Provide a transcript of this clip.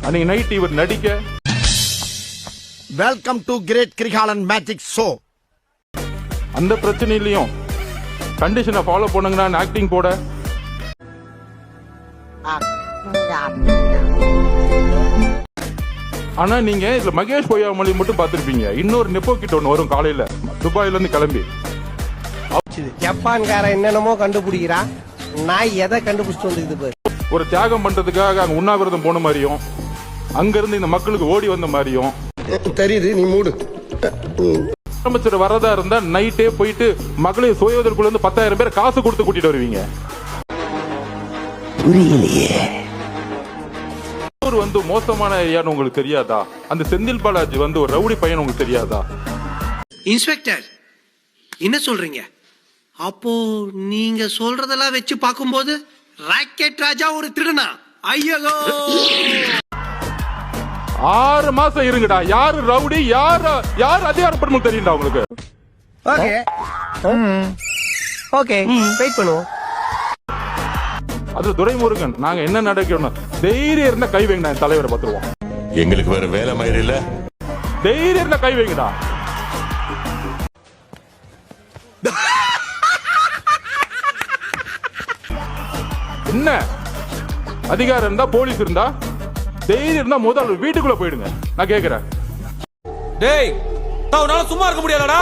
அன்னைக்கு நைட் இவர் நடிக்க welcome to great Kirikalan magic show. அந்த பிரச்சனையிலையும் கண்டிஷனை ஃபாலோ பண்ணுங்கன்னு ஆக்டிங் போட ஆனா நீங்க இதுல மகேஷ் பொய்யாமொழி மட்டும் பாத்திருப்பீங்க. இன்னொரு நெப்போ கிட்ட ஒண்ணு வரும் காலையில துபாயில இருந்து கிளம்பி. ஜப்பான்கார என்னென்னமோ கண்டுபிடிக்கிறா, நாய் எதை கண்டுபிடிச்சிட்டு வந்துக்குது. ஒரு தியாகம் பண்றதுக்காக அங்க உண்ணாவிரதம் போன மாதிரியும் அங்க இருந்து இந்த மக்களுக்கு ஓடி வந்த மாதிரியும் தெரியுது. நீ மூடு. முதலமைச்சர் வரதா இருந்தா நைட்டே போயிட்டு மகளிர் சுயதற்குள்ள இருந்து 10,000 பேர் காசு கொடுத்து கூட்டிட்டு வருவீங்க. வந்து மோசமான ஏரியான்னு உங்களுக்கு தெரியாதா? அந்த செந்தில் பாலாஜி வந்து ஒரு ரவுடி பையன் உங்களுக்கு தெரியாதா? இன்ஸ்பெக்டர் என்ன சொல்றீங்க? அப்போ நீங்க சொல்றதெல்லாம் வச்சு பார்க்கும்போது ராக்கெட் ராஜா ஒரு திருடனா? ஐயோ 6 மாசம் இருங்கடா. யாரு ரவுடி யார் அதிகாரப்படும் தெரியும்டா உங்களுக்கு. ஓகே ஓகே வெயிட் பண்ணுவோம். அது துரைமுருகன் நாங்க என்ன நடக்கணும் தைரியம் இருந்தா கை வைங்க. தலைவரை பார்த்துருவோம். எங்களுக்கு வேற வேலை மாதிரி இல்ல. தைரியம் இருந்தா கை வைங்கடா. என்ன அதிகாரம் இருந்தா போலீஸ் இருந்தா தைரியம் இருந்தா முதல் வீட்டுக்குள்ள போயிடுங்க. நான் கேக்குறேன். டேய், உன்னால சும்மா இருக்க முடியாதடா.